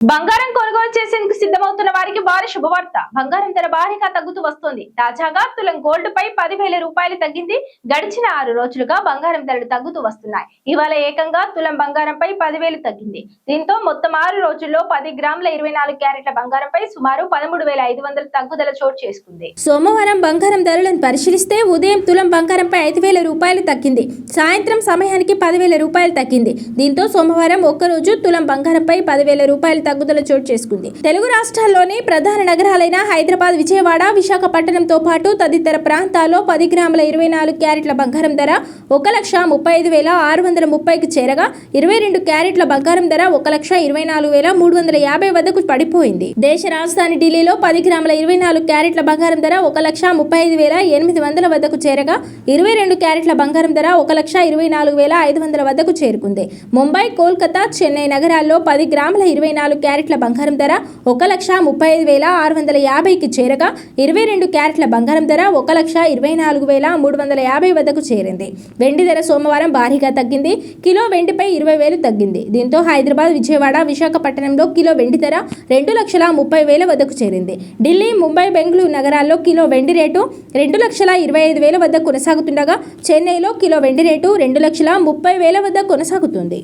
బంగారం కొనుగోలు చేసేందుకు సిద్ధమవుతున్న వారికి భారీ శుభవార్త. బంగారం ధర భారీగా తగ్గుతూ వస్తోంది. తాజాగా తులం గోల్డ్ పై 10,000 రూపాయలు తగ్గింది. గడిచిన 6 రోజులుగా బంగారం ధరలు తగ్గుతూ వస్తున్నాయి. ఇవాళ ఏకంగా తులం బంగారంపై 10,000 తగ్గింది. దీంతో మొత్తం 6 రోజుల్లో 10 గ్రాముల 24 క్యారెట్ల బంగారంపై సుమారు 13,500 తగ్గుదల చోటు చేసుకుంది. సోమవారం బంగారం ధరలను పరిశీలిస్తే ఉదయం తులం బంగారంపై 5,000 రూపాయలు తగ్గింది. సాయంత్రం సమయానికి 10,000 రూపాయలు తగ్గింది. దీంతో సోమవారం ఒక్కరోజు తులం బంగారంపై 10,000 రూపాయలు తగ్గుదల చోటు చేసుకుంది. తెలుగు రాష్ట్రాల్లోని ప్రధాన నగరాలైన హైదరాబాద్, విజయవాడ, విశాఖపట్నంతో పాటు తదితర ప్రాంతాల్లో 10 గ్రాముల 24 క్యారెట్ల బంగారం ధర 1,35,630కి చేరగా 22 క్యారెట్ల బంగారం ధర 1,24,350 వద్దకు పడిపోయింది. దేశ రాజధాని ఢిల్లీలో 10 గ్రాముల 24 క్యారెట్ల బంగారం ధర 1,35,800 వద్దకు చేరగా 22 క్యారెట్ల బంగారం ధర 1,24,500 వద్దకు చేరుకుంది. ముంబై, కోల్కతా, చెన్నై నగరాల్లో 10 గ్రాముల 24 క్యారెట్ల బంగారం ధర 1,35,650కి చేరగా 22 క్యారెట్ల బంగారం ధర 1,24,350 వద్దకు చేరింది. వెండి ధర సోమవారం భారీగా తగ్గింది. కిలో వెండిపై 20,000 తగ్గింది. దీంతో హైదరాబాద్, విజయవాడ, విశాఖపట్నంలో కిలో వెండి ధర 2,30,000 వద్దకు చేరింది. ఢిల్లీ, ముంబై, బెంగళూరు నగరాల్లో కిలో వెండి రేటు 2,25,000 వద్ద కొనసాగుతుండగా చెన్నైలో కిలో వెండి రేటు 2,30,000 వద్ద కొనసాగుతుంది.